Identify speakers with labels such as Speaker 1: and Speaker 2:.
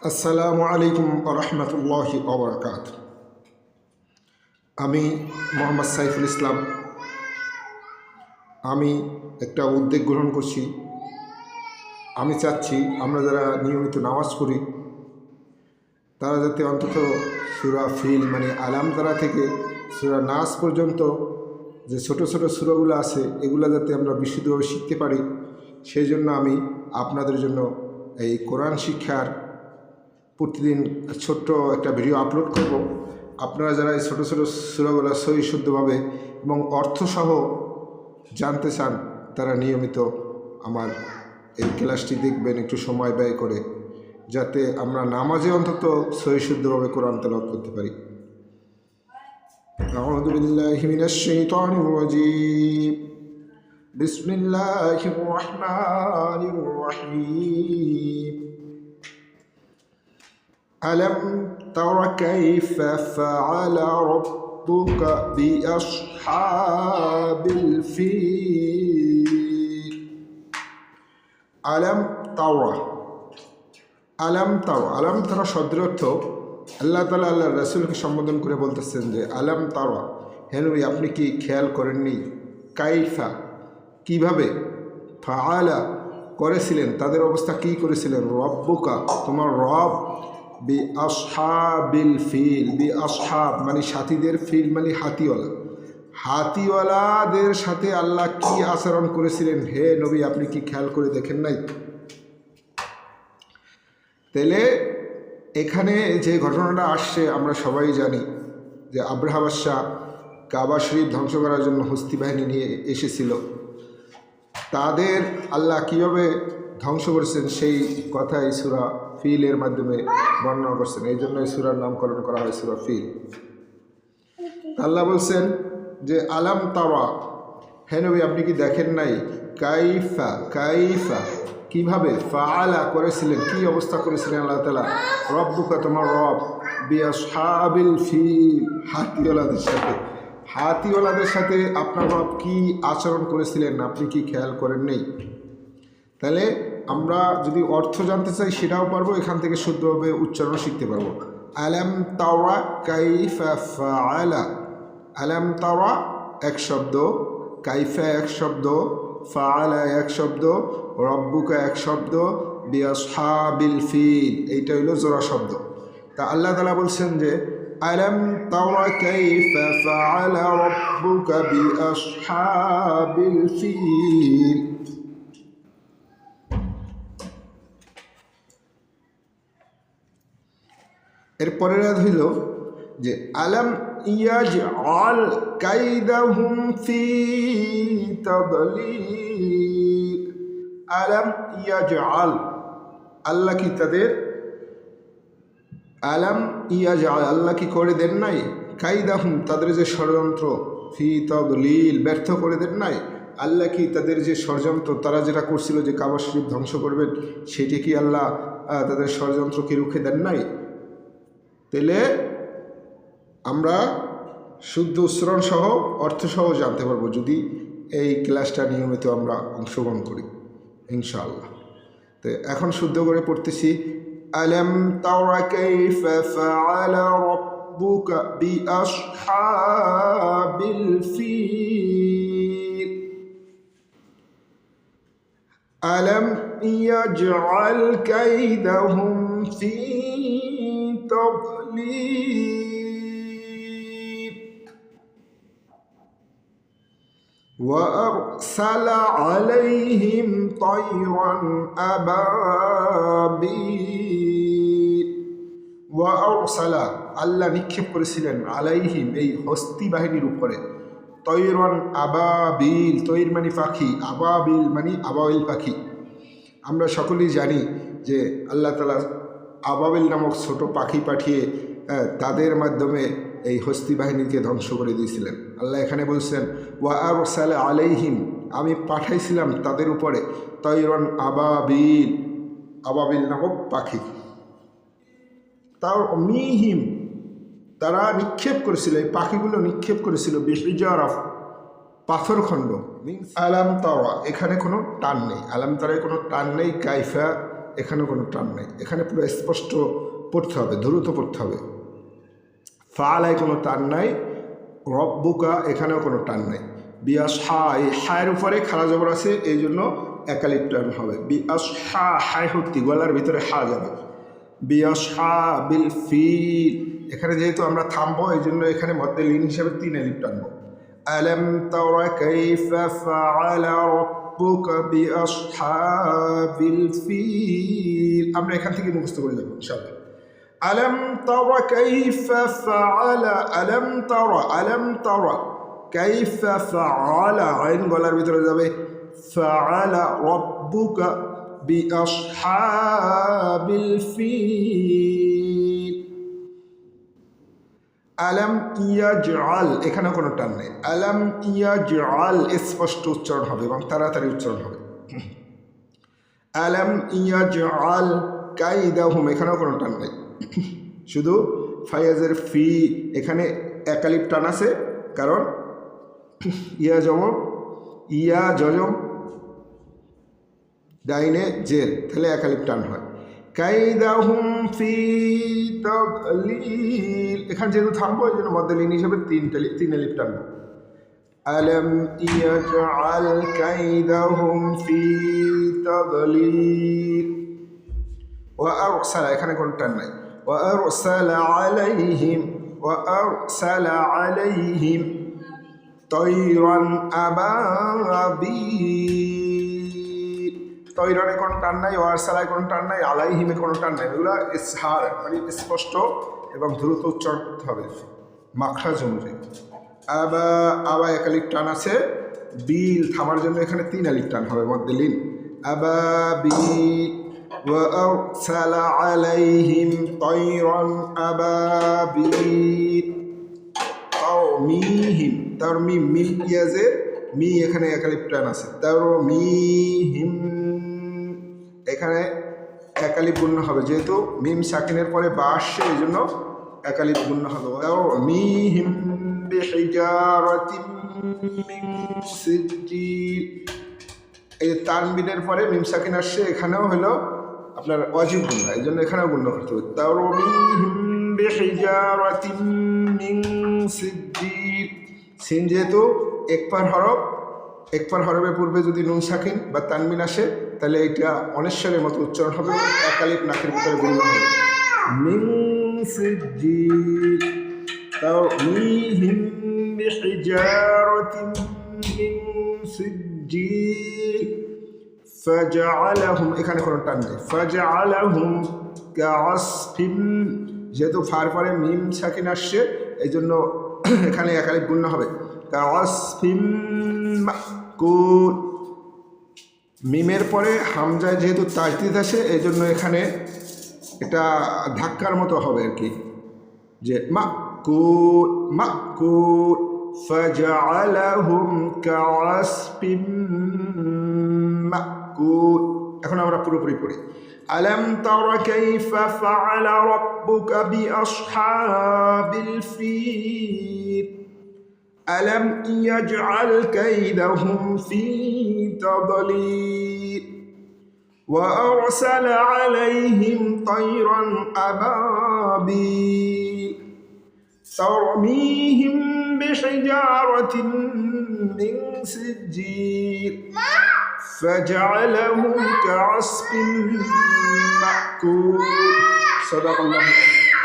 Speaker 1: আসসালামু আলাইকুম রহমতুল্লাহি ওবরাকাত। আমি মোহাম্মদ সাইফুল ইসলাম। আমি একটা উদ্যোগ গ্রহণ করছি। আমি চাচ্ছি আমরা যারা নিয়মিত নামাজ পড়ি তারা যাতে অন্তত সূরা ফিল আলাম তারা থেকে সূরা নাস পর্যন্ত যে ছোট ছোট সূরাগুলো আছে এগুলো যাতে আমরা বিশুদ্ধভাবে শিখতে পারি, সেই জন্য আমি আপনাদের জন্য এই কোরআন শিক্ষার প্রতিদিন ছোট্ট একটা ভিডিও আপলোড করব। আপনারা যারা এই ছোটো ছোটো সূরাগুলো সহি শুদ্ধভাবে এবং অর্থসহ জানতে চান তারা নিয়মিত আমার এই ক্লাসটি দেখবেন একটু সময় ব্যয় করে, যাতে আমরা নামাজে অন্তত সহি শুদ্ধভাবে কোরআন তেলাওয়াত করতে পারি। আউযু বিল্লাহি মিনাশ শাইতানির রাজীম। বিসমিল্লাহির রহমানির রহিম। ألم تر كيف فعل ربك بأصحاب الفيل আলাম তারা শব্দের অর্থ আল্লাহ তাআলা আল্লাহর রাসূলকে সম্বোধন করে বলতেছেন যে আলাম তারা, হে নবী আপনি কি খেয়াল করেননি, কাইফা কিভাবে, ফাআলা করেছিলেন তাদের অবস্থা কি করেছিলেন, রব্বুকা তোমার রব, বি আসহাবিল ফিল, বি আসহাব সাথীদের, ফিল হাতিওয়ালাদের সাথে আল্লাহ কি আচরণ করেছিলেন, হে নবী আপনি কি খেয়াল করে দেখেন নাই? তাহলে এখানে যে ঘটনাটা আসছে আমরা সবাই জানি যে আব্রাহা বাদশাহ কাবা শরীফ ধ্বংস করার জন্য হস্তি বাহিনী নিয়ে এসেছিল। তাদের আল্লাহ কীভাবে ধ্বংস করেছেন সেই কথা এই সূরা ফিলের মাধ্যমে বর্ণনা করছেন। এই জন্য এই সূরার নামকরণ করা হয় সূরা ফিল। আল্লাহ বলছেন যে আলাম তারা, হে নবী আপনি কি দেখেন নাই, কাইফা কিভাবে, ফাআলা করেছিলেন কি অবস্থা করেছিলেন আল্লাহ তাআলা, রব্বুকা তোমার রব, বিআসহাবিল ফিল হাতিওয়ালাদের সাথে আপনার রব কি আচরণ করেছিলেন আপনি কি খেয়াল করেন নেই? তাহলে আমরা যদি অর্থ জানতে চাই সেটাও পারবো, এখান থেকে শুদ্ধভাবে উচ্চারণ শিখতে পারবো। আলাম তারা কাইফা ফাআলা, আলাম তারা এক শব্দ, কাইফা এক শব্দ, ফাআলা এক শব্দ, রব্বুকা এক শব্দ, বিআসহাবিল ফিল এইটা হইল জোড়া শব্দ। তা আল্লাহ তাআলা বলছেন যে আলাম তারা কাইফা ফাআলা রব্বুকা বিআসহাবিল ফিল। এরপরের আয়াত হইল যে আলাম ইয়াজআল কাইদাহুম ফি তাদলিল, আলাম ইয়াজআল আল্লাহ কি তাদের, আলাম ইয়াজআল আল্লাহ কি করে দেন নাই, কাইদাহুম তাদের যে ষড়যন্ত্র, ফি তাদলিল ব্যর্থ করে দেন নাই, আল্লাহ কি তাদের যে ষড়যন্ত্র তারা যেটা করছিল যে কাবা শরীফ ধ্বংস করবেন সেটি কি আল্লাহ তাদের ষড়যন্ত্রকে রুখে দেন নাই? তাহলে আমরা শুদ্ধ উচ্চারণ সহ অর্থ সহ জানতে পারবো যদি এই ক্লাসটা নিয়মিত আমরা অংশগ্রহণ করি ইনশাআল্লাহ। তো এখন শুদ্ধ করে পড়তেছি আলাম তারা কাইফা ফাআলা রাব্বুকা বিআসহাবিল ফিল আলাম ইয়াজআল কাইদাহুম ফি تضليل وأرسل عليهم طيرا أبابيل وأرسل আল্লাহ নিক্ষেপ করেছিলেন আলাইহিম এই হস্তি বাহিনীর উপরে, তৈরন আবাবিল, তৈর পাখি, আবাবিল আবাবিল পাখি। আমরা সকলেই জানি যে আল্লাহ তাআলা আবাবিল নামক ছোট পাখি পাঠিয়ে তাদের মাধ্যমে এই হস্তি বাহিনীকে ধ্বংস করে দিয়েছিলেন। আল্লাহ এখানে বলছেন ওয়া আরসালা আলাইহিম আমি পাঠাইছিলাম তাদের উপরে তৈরন আবাবিল, আবাবিল নামক পাখি, তাও মিহিম তারা নিক্ষেপ করেছিল, এই পাখিগুলো নিক্ষেপ করেছিল বিহিজারাফ পাথরখণ্ড। আলাম তারা এখানে কোনো টান নেই, আলাম তারায় কোনো টান নেই, কাইফা এখানেও কোনো টান নাই, এখানে পুরো স্পষ্ট পড়তে হবে, দ্রুত পড়তে হবে। ফালায় কোনো টান নাই, রব্বুকা এখানেও কোনো টান নাই। বিআসহা এই হায়ের উপরে খাড়া জবর আছে, এই জন্য একালিপ টান হবে। বিআসহা হায় হক্তি গলার ভিতরে হা যাবে। বিআসহা বিল ফিল এখানে যেহেতু আমরা থামবো এই জন্য এখানে মধ্যে লিন হিসাবে 3 আলিফ টানবো। আলাম তারা কাইফা ফাআলা রাব্বুকা বিআসহাবিল ফিল আমরা এখান থেকে মুখস্থ করে যাব ইনশাআল্লাহ। আলাম তারা কাইফা ফাআলা আলাম তারা কাইফা ফাআলা আইন গলার ভিতরে যাবে। ফাআলা রাব্বুকা বিআসহাবিল ফিল। আলাম ইয়াজআল এখানে কোনো টান নেই। আলাম ইয়াজআল স্পষ্ট উচ্চারণ হবে এবং তাড়াতাড়ি উচ্চারণ হবে। আলাম ইয়াজআল কাইদাহুম এখানেও কোনো টান নেই, শুধু ফায়াজের ফি এখানে একালিপ টান আছে, কারণ ইয়া জজম ডাইনে জের, তাহলে একালিপ টান হয়। কাইদাহুম ফি তাদলিল এখানে যেহেতু থামবো এই জন্য মধ্যে লিন হিসাবে 3 আলিফ টানবো। আলাম ইয়াজআল কাইদাহুম ফি তাদলিল। ওয়া আরসালা এখানে কোনো টান নাই। ওয়া আরসালা আলাইহিম তৈরান আবাবিল। তৈরানে কোনো টান নাই, ওয়া আরসালায় কোনো টান নাই, আলাইহিমে কোনো টান নাই। এগুলো ইসহার মানে স্পষ্ট এবং দ্রুত উচ্চারণ করতে হবে মাখরাজ অনুযায়ী। আবা একালিপ টান আছে, বিল থামার জন্য এখানে 3 আলিফ টান হবে মধ্যে লিন। আবাবিল ওয়া আরসালা আলাইহিম তৈরান আবাবিল। তারমিহিম তারমিম মিম ইয়াজের মি এখানে একালিপ টান আছে। তারমিহিম এখানে একালিপ গুণ্য হবে, যেহেতু মিম সাকিনের পরে বা আসছে এই জন্য একালিপ গুণ্য হবে। তারমিহিম বিহিজারাতিন মিন সিজ্জিল এই যে তানবিনের পরে মিম সাকিন আসছে, এখানেও হলো আপনার ওয়াজিব গুণ্য, এই জন্য এখানেও গুণ্য করতে হবে। তারমিহিম বিহিজারাতিন মিন সিজ্জিল সিন যেহেতু একবার হরফের পূর্বে যদি নুন সাকিন বা তানবিন আসে তাহলে এটা অনেশ্বরের মতো উচ্চারণ হবে, একালিপ নাকের ভিতরে গুণ্য হবে। মিন সিজ্জিল তারমিহিম বিহিজারাতিন মিন সিজ্জিল ফাজআলাহুম এখানে কোনো টান নেই। ফাজআলাহুম কাআসফিন যেহেতু ফার পরে মিম সাকিন আসছে এই জন্য এখানে একালিপ গুণ্য হবে। কাআসফিন মাকুল মিমের পরে হামজায় যেহেতু তাজদিদ আসে এই জন্য এখানে এটা ধাক্কার মতো হবে আর কি, যে মাকুল ফাজআলাহুম কাআসফিন মাকুল। এখন আমরা পুরোপুরি পড়ি। আলাম তারা কাইফা ফাআলা রাব্বুকা বিআসহাবিল ফিল। আলাম ইয়াজআল কাইদাহুম ফি তাদলিল ওয়া আরসালা আলাইহিম তায়রান আবাবিল তারমিহিম বিহিজারাতিন মিন সিজ্জিল فجعلهم كعصف مأكول صدق الله